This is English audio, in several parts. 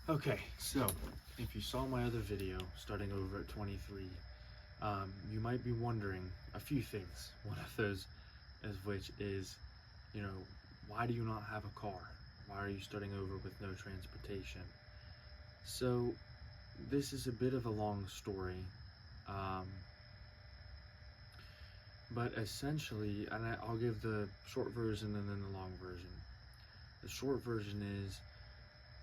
Okay, so if you saw my other video starting over at 23, you might be wondering a few things. One of those is which is, you know, why do you not have a car? Why are you starting over with no transportation? So this is a bit of a long story, um, but essentially, and I'll give the short version and then the long version. The short version is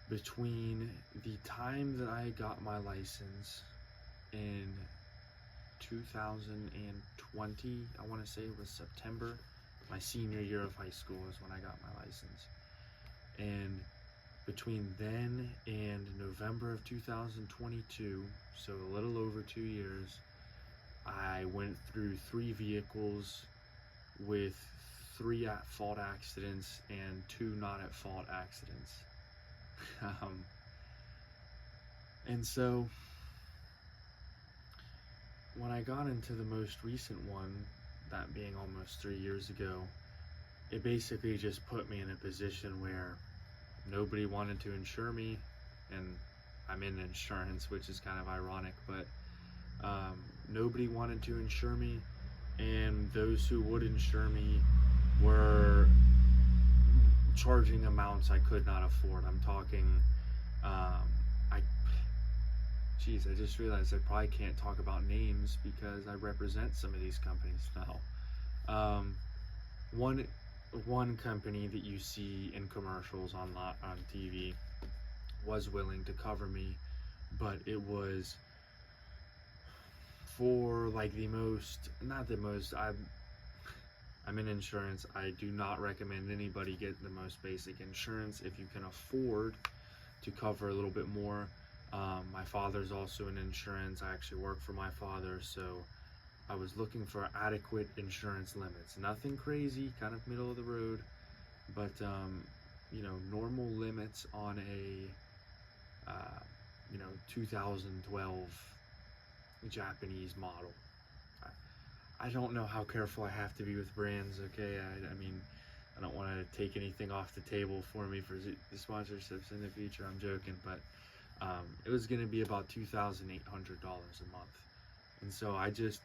between the time that I got my license in 2020, I want to say it was September, my senior year of high school is when I got my license. And between then and November of 2022, so a little over 2 years, I went through 3 vehicles with 3 at-fault accidents and 2 not at-fault accidents. And so when I got into the most recent one, that being almost 3 years ago, it basically just put me in a position where nobody wanted to insure me, and I'm in insurance, which is kind of ironic, but nobody wanted to insure me, and those who would insure me were charging amounts I could not afford. I'm talking, I just realized I probably can't talk about names because I represent some of these companies now. One company that you see in commercials on TV was willing to cover me, but it was for like I'm in insurance. I do not recommend anybody get the most basic insurance. If you can afford to cover a little bit more. My father's also in insurance. I actually work for my father, so I was looking for adequate insurance limits. Nothing crazy, kind of middle of the road, but normal limits on a 2012 Japanese model. I don't know how careful I have to be with brands, okay? I mean, I don't want to take anything off the table for me for the sponsorships in the future. I'm joking, but it was going to be about $2,800 a month. And so I just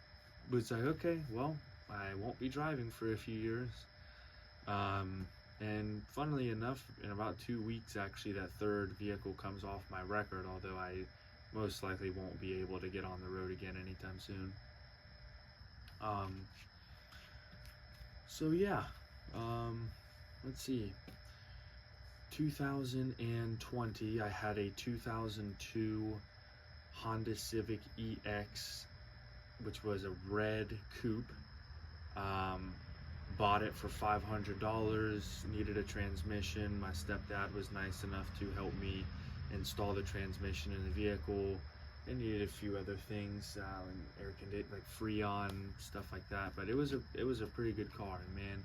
was like, okay, well, I won't be driving for a few years. And funnily enough, in about 2 weeks, actually, that third vehicle comes off my record, although I most likely won't be able to get on the road again anytime soon. So yeah, let's see. 2020, I had a 2002 Honda Civic EX, which was a red coupe. Bought it for $500, needed a transmission. My stepdad was nice enough to help me install the transmission in the vehicle. It needed a few other things, air conditioning, like Freon, stuff like that. But it was a pretty good car, and man,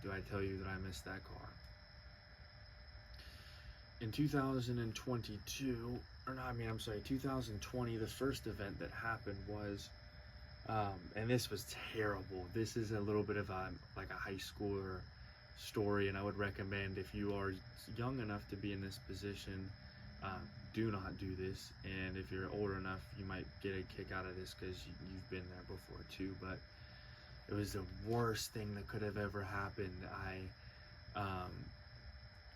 do I tell you that I missed that car. In 2022, 2020, the first event that happened was, and this was terrible. This is a little bit of a high schooler story, and I would recommend if you are young enough to be in this position, do not do this. And if you're older enough, you might get a kick out of this because you've been there before too. But it was the worst thing that could have ever happened.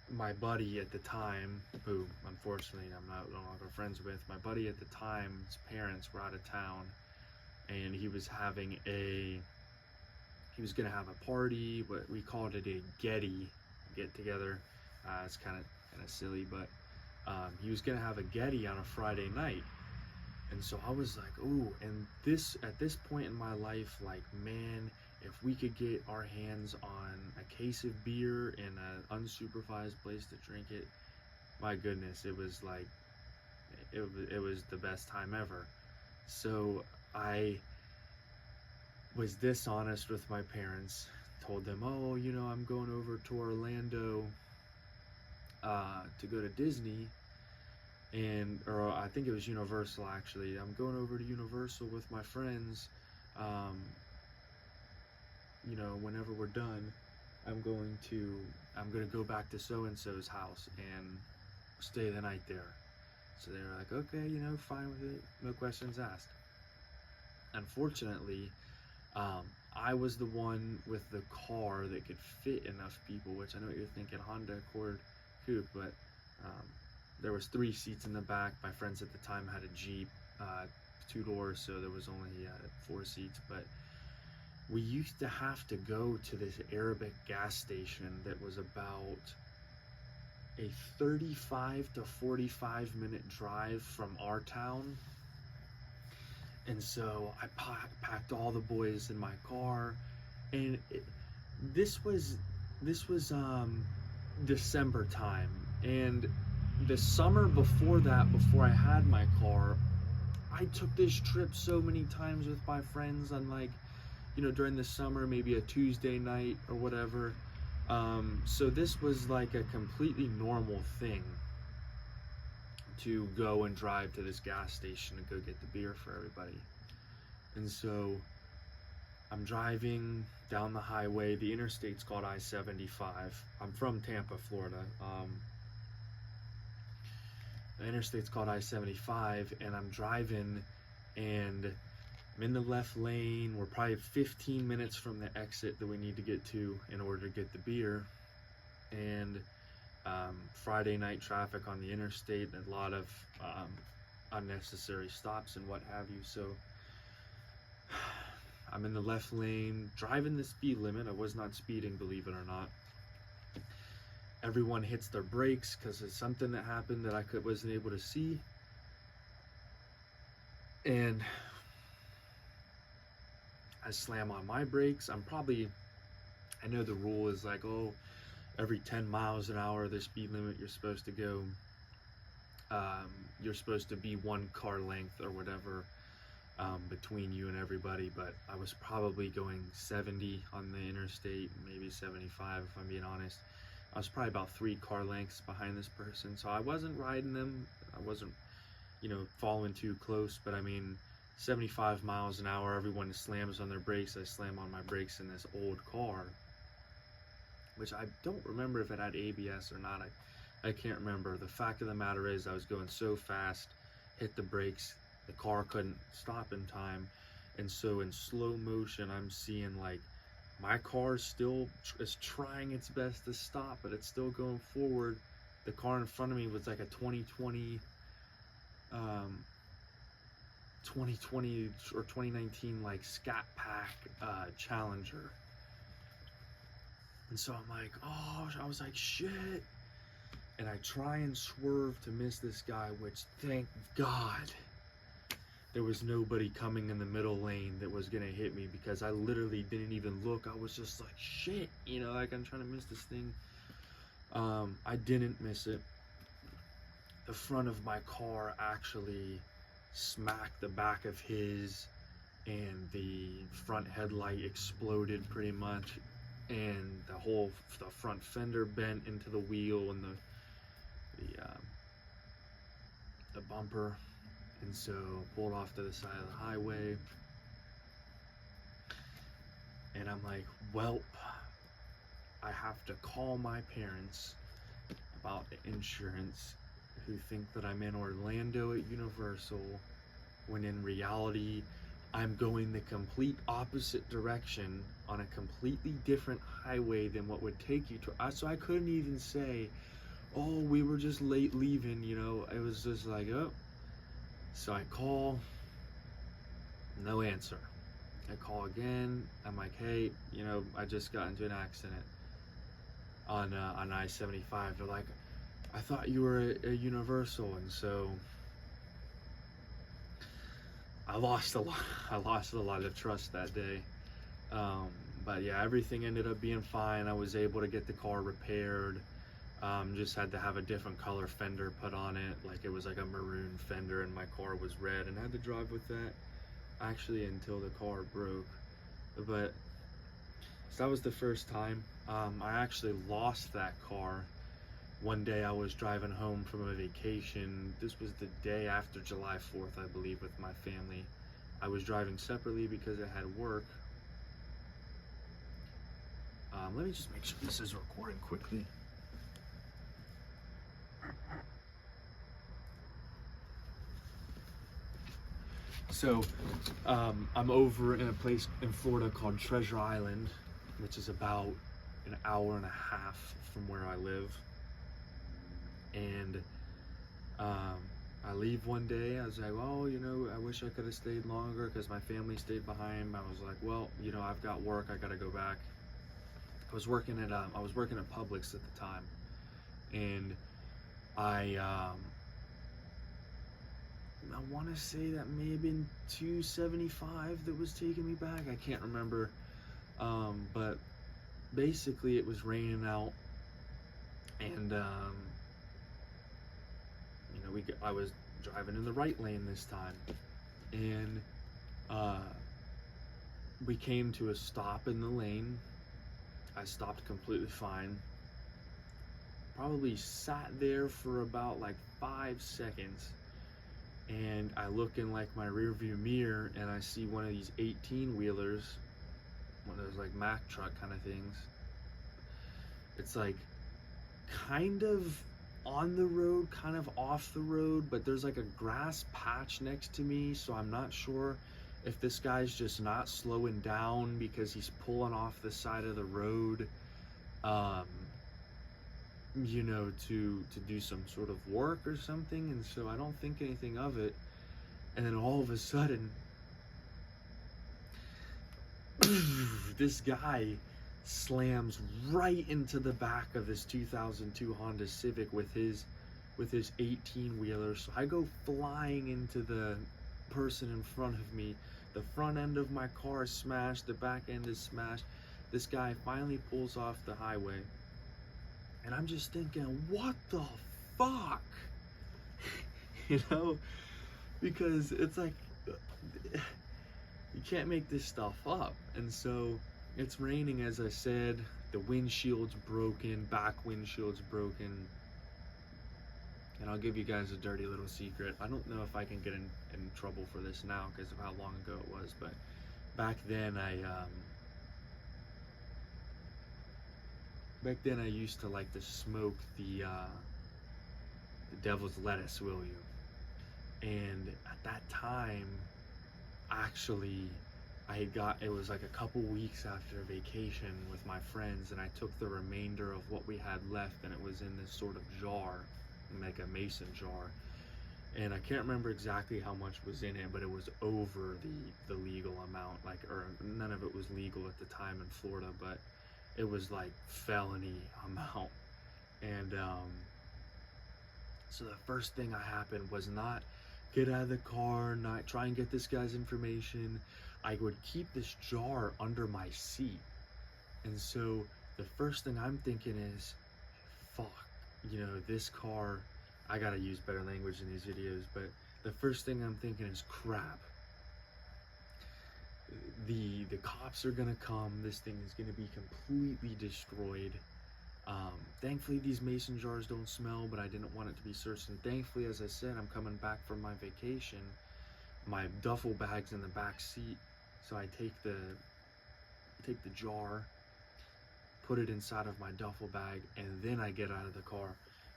My buddy at the time, who unfortunately I'm no longer friends with, my buddy at the time, his parents were out of town, and he was gonna have a party, but we called it a get together. It's kind of silly, but he was gonna have a getty on a Friday night. And so I was like, ooh, and at this point in my life, like, man, if we could get our hands on a case of beer in an unsupervised place to drink it, my goodness, it was like, it was the best time ever. So I was dishonest with my parents, told them, oh, I'm going over to Orlando to go to Disney, or I think it was Universal actually. I'm going over to Universal with my friends. Whenever we're done, I'm going to go back to so-and-so's house, and stay the night there. So they were like, okay, you know, fine with it, no questions asked. Unfortunately, I was the one with the car that could fit enough people, which I know what you're thinking, Honda Accord coupe, but there was 3 seats in the back. My friends at the time had a Jeep, 2 doors, so there was only 4 seats. But we used to have to go to this Arabic gas station that was about a 35 to 45 minute drive from our town. And so I packed all the boys in my car, and this was December time, and the summer before that, before I had my car, I took this trip so many times with my friends on, like, you know, during the summer, maybe a Tuesday night or whatever. So this was like a completely normal thing to go and drive to this gas station and go get the beer for everybody. And so I'm driving down the highway. The interstate's called I-75. I'm from Tampa, Florida. The interstate's called I-75, and I'm driving, and I'm in the left lane. We're probably 15 minutes from the exit that we need to get to in order to get the beer. And Friday night traffic on the interstate, a lot of unnecessary stops and what have you. So I'm in the left lane, driving the speed limit. I was not speeding, believe it or not. Everyone hits their brakes because it's something that happened that I wasn't able to see. And I slam on my brakes. I know the rule is like, oh, every 10 miles an hour, the speed limit, you're supposed to go, you're supposed to be 1 car length or whatever between you and everybody. But I was probably going 70 on the interstate, maybe 75 if I'm being honest. I was probably about 3 car lengths behind this person, so I wasn't riding them. I wasn't, you know, following too close, but I mean, 75 miles an hour, everyone slams on their brakes. I slam on my brakes in this old car, which I don't remember if it had ABS or not. I can't remember. The fact of the matter is I was going so fast, hit the brakes, the car couldn't stop in time, and so in slow motion I'm seeing like my car still is trying its best to stop, but it's still going forward. The car in front of me was like a 2020 or 2019 like Scat Pack Challenger. And so I'm like, oh, I was like, shit. And I try and swerve to miss this guy, which thank God there was nobody coming in the middle lane that was gonna hit me, because I literally didn't even look. I was just like, shit, you know, like I'm trying to miss this thing. I didn't miss it. The front of my car actually smacked the back of his, and the front headlight exploded pretty much, and the front fender bent into the wheel and the bumper. And so pulled off to the side of the highway, and I'm like, welp, I have to call my parents about the insurance, who think that I'm in Orlando at Universal, when in reality I'm going the complete opposite direction on a completely different highway than what would take you to. So I couldn't even say, oh, we were just late leaving, you know. It was just like, oh. So I call, no answer. I call again. I'm like, hey, you know, I just got into an accident on I-75. They're like, I thought you were at Universal. And so I lost a lot of trust that day. But yeah, everything ended up being fine. I was able to get the car repaired. Just had to have a different color fender put on it. Like it was like a maroon fender, and my car was red, and I had to drive with that actually until the car broke. But so that was the first time. I actually lost that car. One day I was driving home from a vacation. This was the day after July 4th, I believe, with my family. I was driving separately because I had work. Let me just make sure this is recording quickly. So I'm over in a place in Florida called Treasure Island, which is about an hour and a half from where I live. And I leave one day. I was like, well, you know, I wish I could have stayed longer because my family stayed behind. I was like, well, you know, I've got work. I got to go back. I was working at Publix at the time, and I want to say that may have been $2.75 that was taking me back. I can't remember, but basically it was raining out, and you know, I was driving in the right lane this time, and we came to a stop in the lane. I stopped completely fine. Probably sat there for about like 5 seconds, and I look in like my rearview mirror and I see one of these 18-wheelers, one of those like Mack truck kind of things. It's like kind of on the road, kind of off the road, but there's like a grass patch next to me, so I'm not sure if this guy's just not slowing down because he's pulling off the side of the road, you know, to do some sort of work or something. And so I don't think anything of it, and then all of a sudden this guy slams right into the back of this 2002 Honda Civic with his 18-wheeler. So I go flying into the person in front of me. The front end of my car is smashed, the back end is smashed. This guy finally pulls off the highway, and I'm just thinking, what the fuck? You know, because it's like, you can't make this stuff up. And so it's raining, as I said, the windshield's broken, back windshield's broken. And I'll give you guys a dirty little secret. I don't know if I can get in trouble for this now because of how long ago it was, but back then I used to like to smoke the devil's lettuce, will you? And at that time, actually, it was like a couple weeks after a vacation with my friends, and I took the remainder of what we had left, and it was in this sort of jar, like a mason jar. And I can't remember exactly how much was in it, but it was over the legal amount, like, or none of it was legal at the time in Florida, but it was like felony amount. And so the first thing that happened was not get out of the car, not try and get this guy's information. I would keep this jar under my seat. And so the first thing I'm thinking is, fuck, you know, this car, I gotta use better language in these videos, but the first thing I'm thinking is, crap, the cops are gonna come, this thing is gonna be completely destroyed. Thankfully these mason jars don't smell, but I didn't want it to be searched. And thankfully, as I said, I'm coming back from my vacation. My duffel bag's in the back seat, so I take the jar, put it inside of my duffel bag, and then I get out of the car.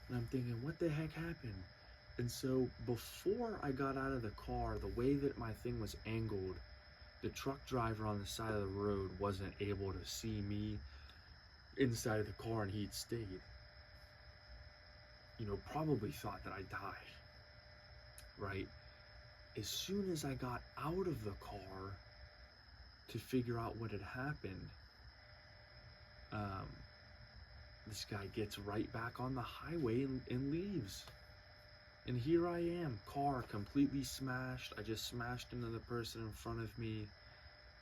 And I'm thinking, what the heck happened? And so before I got out of the car, the way that my thing was angled, the truck driver on the side of the road wasn't able to see me inside of the car, and he'd stayed. You know, probably thought that I died, right? As soon as I got out of the car to figure out what had happened, this guy gets right back on the highway and leaves. And here I am, car completely smashed. I just smashed into the person in front of me,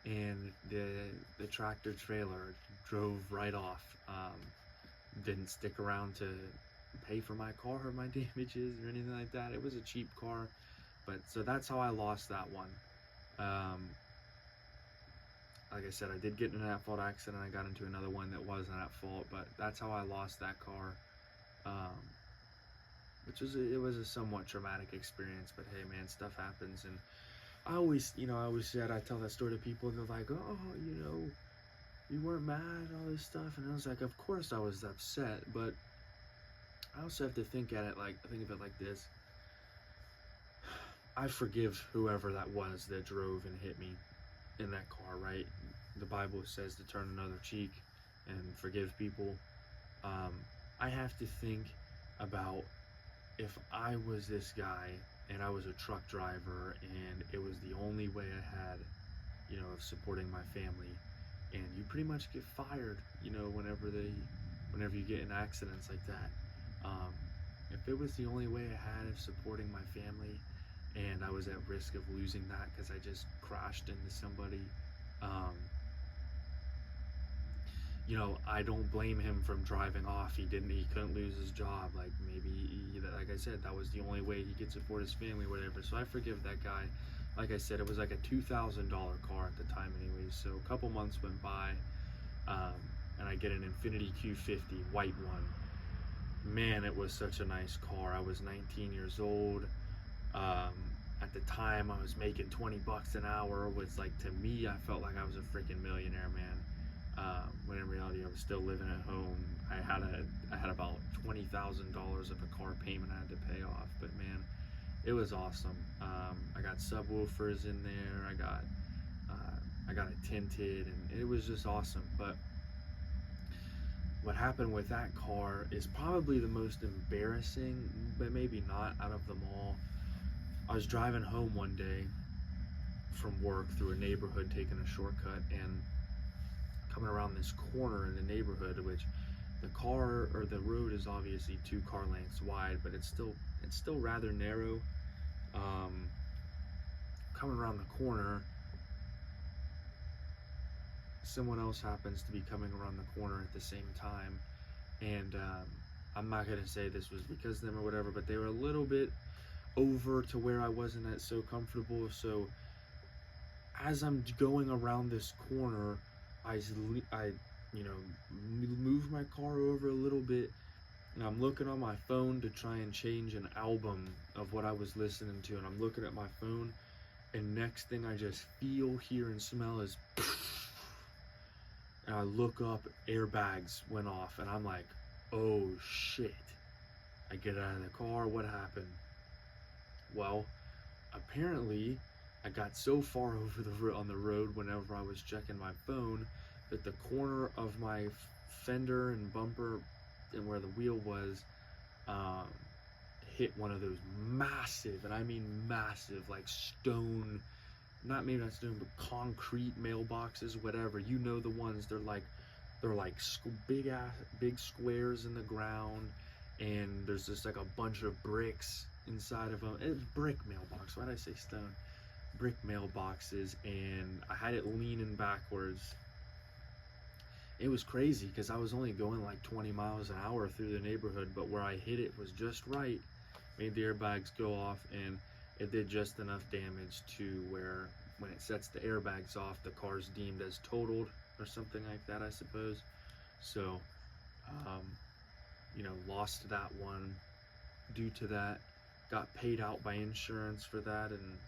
and the tractor trailer drove right off. Didn't stick around to pay for my car or my damages or anything like that. It was a cheap car, but so that's how I lost that one. Like I said, I did get in an at-fault accident. I got into another one that wasn't at fault, but that's how I lost that car. It was a somewhat traumatic experience, but hey man, stuff happens. And I always said, I tell that story to people, and they're like, oh, you know, you weren't mad, all this stuff. And I was like, of course I was upset, but I also have to think of it like this. I forgive whoever that was that drove and hit me in that car, right? The Bible says to turn another cheek and forgive people. um, I have to think about, if I was this guy and I was a truck driver and it was the only way I had, of supporting my family, and you pretty much get fired, whenever you get in accidents like that. Um, if it was the only way I had of supporting my family, and I was at risk of losing that because I just crashed into somebody, um, I don't blame him from driving off. He couldn't lose his job. Like, maybe, like I said, that was the only way he could support his family, whatever. So I forgive that guy. Like I said, it was like a $2,000 car at the time anyways. So a couple months went by, and I get an Infiniti Q50, white one. Man, it was such a nice car. I was 19 years old. At the time, I was making 20 bucks an hour, which, like, to me, I felt like I was a freaking millionaire, man. When in reality, I was still living at home. I had about $20,000 of a car payment I had to pay off, but man, it was awesome. I got subwoofers in there. I got it tinted, and it was just awesome. But what happened with that car is probably the most embarrassing, but maybe not, out of them all. I was driving home one day from work through a neighborhood, taking a shortcut, and coming around this corner in the neighborhood, which the road is obviously 2 car lengths wide, but it's still rather narrow. Coming around the corner, someone else happens to be coming around the corner at the same time, and I'm not gonna say this was because of them or whatever, but they were a little bit over to where I wasn't so comfortable. So as I'm going around this corner, I move my car over a little bit, and I'm looking on my phone to try and change an album of what I was listening to, and I'm looking at my phone, and next thing I just feel, hear, and smell is and I look up, airbags went off, and I'm like, oh shit. I get out of the car, what happened? Well, apparently I got so far over on the road whenever I was checking my phone that the corner of my fender and bumper and where the wheel was hit one of those massive, and I mean massive, like stone, maybe not stone, but concrete mailboxes, whatever. You know the ones, they're like big squares in the ground, and there's just like a bunch of bricks inside of them. It's brick mailbox. Why did I say stone? Brick mailboxes, and I had it leaning backwards. It was crazy because I was only going like 20 miles an hour through the neighborhood, but where I hit it was just right, made the airbags go off, and it did just enough damage to where when it sets the airbags off, the car's deemed as totaled or something like that, I suppose. So, lost that one due to that. Got paid out by insurance for that, and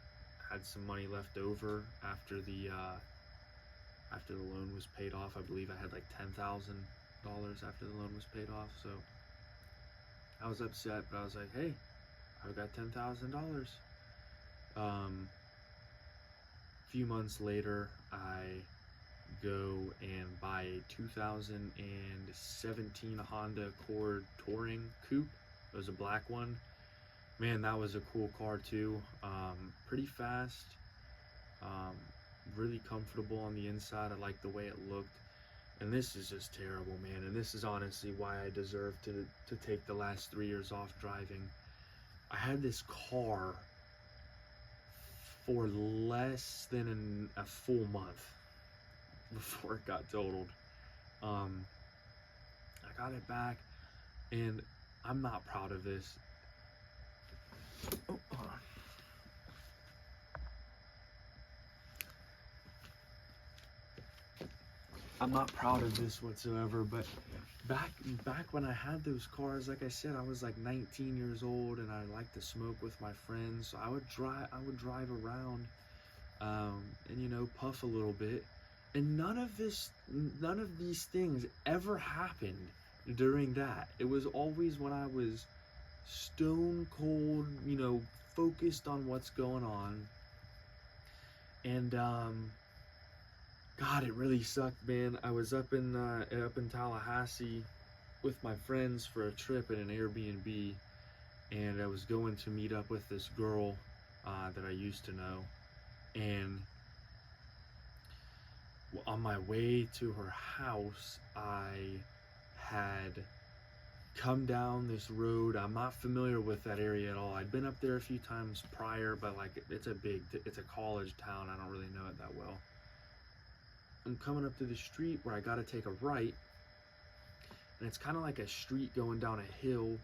had some money left over after the loan was paid off. I believe I had like $10,000 after the loan was paid off. So I was upset, but I was like, hey, I've got $10,000. A few months later, I go and buy a 2017 Honda Accord Touring Coupe. It was a black one. Man, that was a cool car too. Pretty fast, really comfortable on the inside. I liked the way it looked. And this is just terrible, man. And this is honestly why I deserve to take the last 3 years off driving. I had this car for less than a full month before it got totaled. I got it back, and I'm not proud of this. Oh, hold on. I'm not proud of this whatsoever, but back when I had those cars, like I said, I was like 19 years old, and I liked to smoke with my friends. So I would drive around, and puff a little bit, and none of these things ever happened during that. It was always when I was stone cold, focused on what's going on. And God, it really sucked, man. I was up in Tallahassee with my friends for a trip at an Airbnb, and I was going to meet up with this girl that I used to know. And on my way to her house, I had come down this road. I'm not familiar with that area at all. I'd been up there a few times prior, but like it's a college town. I don't really know it that well. I'm coming up to the street where I got to take a right, and it's kind of like a street going down a hill,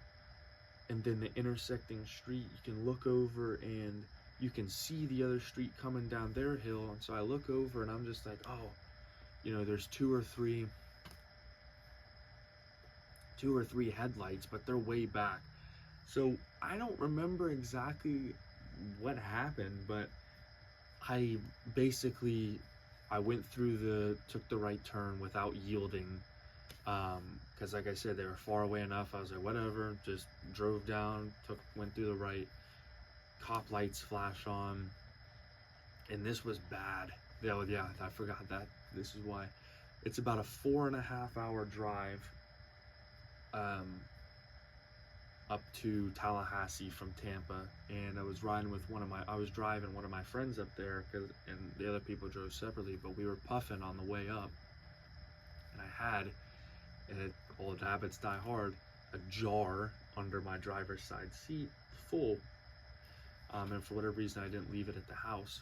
and then the intersecting street, you can look over and you can see the other street coming down their hill. And so I look over and I'm just like, oh, you know, there's two or three headlights, but they're way back. So I don't remember exactly what happened, but I went through took the right turn without yielding, because like I said, they were far away enough. I was like, whatever, just drove down, went through the right. Cop lights flash on, and this was bad. Yeah, I forgot that. This is why. It's about a 4.5-hour drive up to Tallahassee from Tampa, and I was driving one of my friends up there, and the other people drove separately, but we were puffing on the way up, and I had, old habits die hard, a jar under my driver's side seat full, and for whatever reason I didn't leave it at the house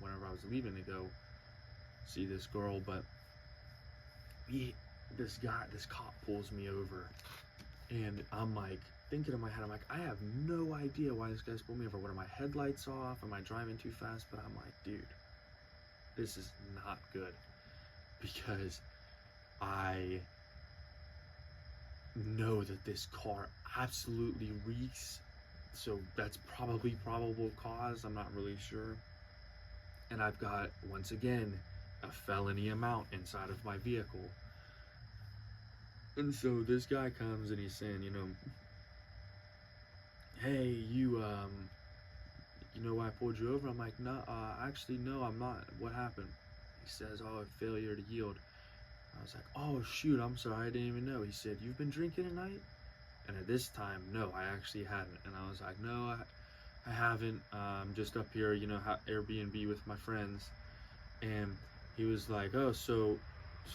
whenever I was leaving to go see this girl. But this cop pulls me over, and I'm like thinking in my head, I'm like, I have no idea why this guy's pulled me over. What, are my headlights off? Am I driving too fast? But I'm like, dude, this is not good, because I know that this car absolutely reeks. So that's probably probable cause. I'm not really sure. And I've got, once again, a felony amount inside of my vehicle. And so this guy comes and he's saying, you know, hey, you know why I pulled you over? I'm like, no, actually, no, I'm not. What happened? He says, oh, failure to yield. I was like, oh, shoot, I'm sorry, I didn't even know. He said, you've been drinking at night? And at this time, no, I actually hadn't. And I was like, no, I haven't. I'm just up here, you know, Airbnb with my friends. And he was like, oh, so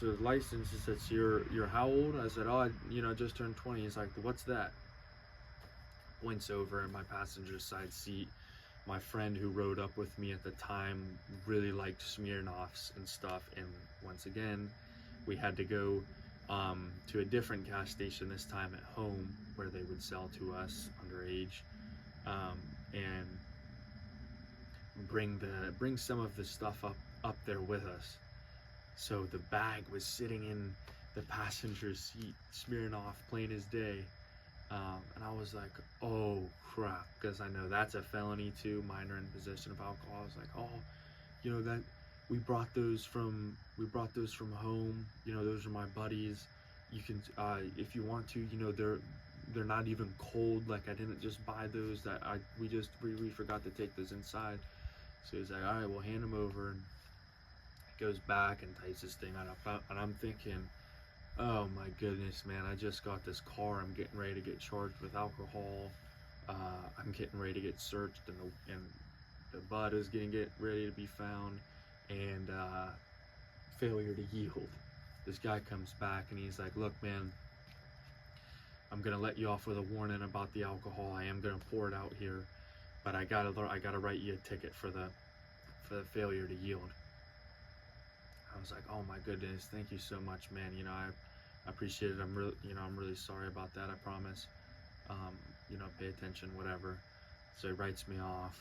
the license, he says, you're how old? I said, oh, I just turned 20. He's like, what's that? Points over in my passenger side seat. My friend who rode up with me at the time really liked Smirnoffs and stuff. And once again, we had to go to a different gas station, this time at home, where they would sell to us underage, and bring some of the stuff up there with us. So the bag was sitting in the passenger seat, Smirnoff, plain as day, and I was like, oh crap, because I know that's a felony too, minor in possession of alcohol. I was like, oh, you know, that we brought those from home, you know, those are my buddies. You can, if you want to, you know, they're not even cold. Like, I didn't just buy those. We forgot to take those inside. So he's like, all right, we'll hand them over. And goes back and types this thing out. And I'm thinking, oh my goodness, man, I just got this car. I'm getting ready to get charged with alcohol. I'm getting ready to get searched, and the bud is getting ready to be found, and failure to yield. This guy comes back and he's like, look, man, I'm gonna let you off with a warning about the alcohol. I am gonna pour it out here, but I gotta write you a ticket for the failure to yield. I was like, oh my goodness, thank you so much, man. You know, I appreciate it. I'm really sorry about that. I promise. You know, pay attention, whatever. So he writes me off.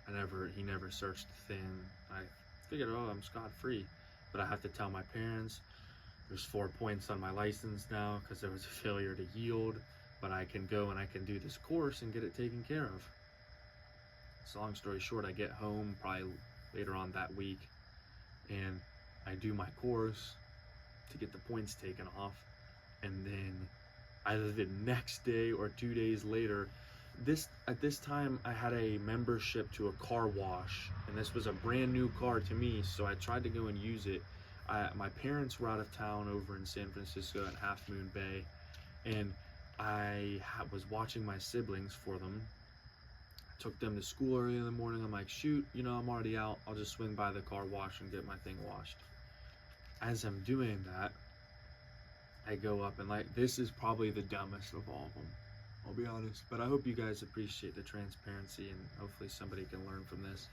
He never searched the thing. I figured, oh, I'm scot-free, but I have to tell my parents. There's 4 points on my license now because there was a failure to yield, but I can go and I can do this course and get it taken care of. So long story short, I get home probably later on that week, and I do my course to get the points taken off, and then either the next day or 2 days later, at this time I had a membership to a car wash, and this was a brand new car to me, so I tried to go and use it. My parents were out of town over in San Francisco at Half Moon Bay, and was watching my siblings for them. I took them to school early in the morning. I'm like, shoot, I'm already out. I'll just swing by the car wash and get my thing washed. As I'm doing that, I go up and, like, this is probably the dumbest of all of them, I'll be honest, but I hope you guys appreciate the transparency, and hopefully somebody can learn from this.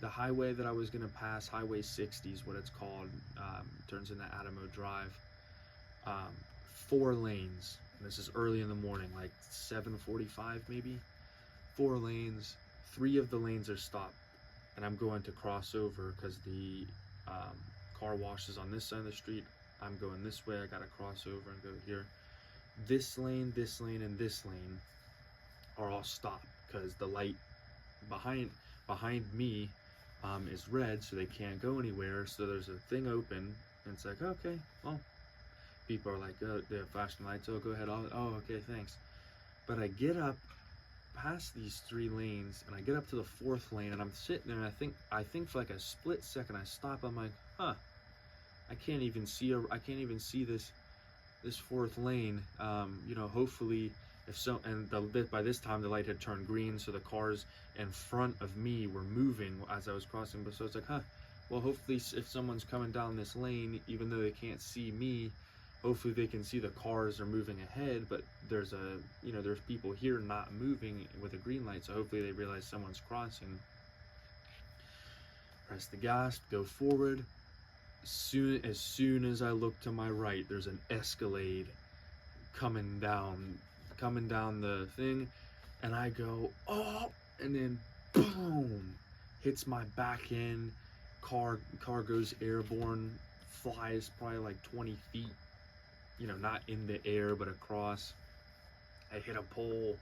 The highway that I was gonna pass, Highway 60 is what it's called, turns into Adamo Drive. 4 lanes. And this is early in the morning, like 7:45 maybe. 4 lanes. 3 of the lanes are stopped, and I'm going to cross over because the car wash is on this side of the street. I'm going this way. I gotta cross over and go here. This lane, and this lane are all stopped because the light behind me is red, so they can't go anywhere. So there's a thing open, and it's like, okay, well, people are like, oh, they're flashing lights. Oh, go ahead. Oh, okay, thanks. But I get up past these 3 lanes, and I get up to the 4th lane, and I'm sitting there, and I think for like a split second, I stop. I'm like, huh. I can't even see this 4th lane. Hopefully, by this time the light had turned green, so the cars in front of me were moving as I was crossing. But so it's like, huh. Well, hopefully, if someone's coming down this lane, even though they can't see me, hopefully they can see the cars are moving ahead. But there's people here not moving with a green light, so hopefully they realize someone's crossing. Press the gas, go forward. As soon as I look to my right, there's an Escalade coming down the thing, and I go, oh, and then boom, hits my back end. Car goes airborne, flies probably like 20 feet, not in the air but across. I hit a pole,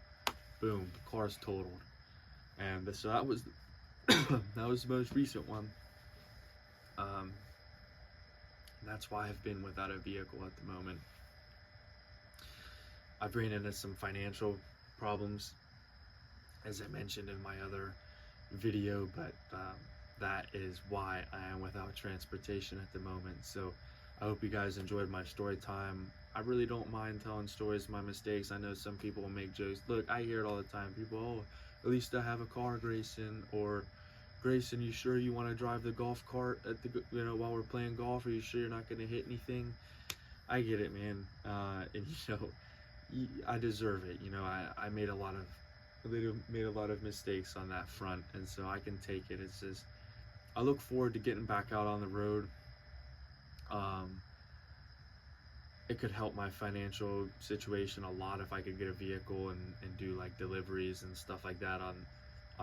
boom, the car's totaled. And so that was that was the most recent one. That's why I've been without a vehicle at the moment. I've ran into some financial problems, as I mentioned in my other video, but that is why I am without transportation at the moment. So I hope you guys enjoyed my story time. I really don't mind telling stories of my mistakes. I know some people will make jokes. Look, I hear it all the time. People, oh, at least I have a car, Grayson, or Grayson, you sure you want to drive the golf cart at while we're playing golf? Are you sure you're not going to hit anything? I get it, man. And I deserve it. I made a lot of mistakes on that front, and so I can take it. It's just, I look forward to getting back out on the road. It could help my financial situation a lot if I could get a vehicle and do like deliveries and stuff like that on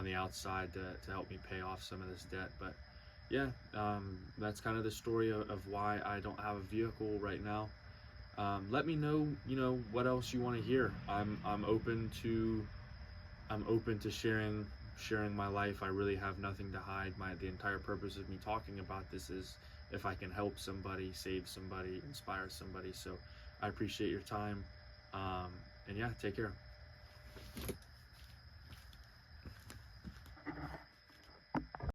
the outside to help me pay off some of this debt. But yeah, that's kind of the story of why I don't have a vehicle right now. Let me know, what else you want to hear. I'm open to sharing my life. I really have nothing to hide. The entire purpose of me talking about this is if I can help somebody, save somebody, inspire somebody. So I appreciate your time. And yeah, take care.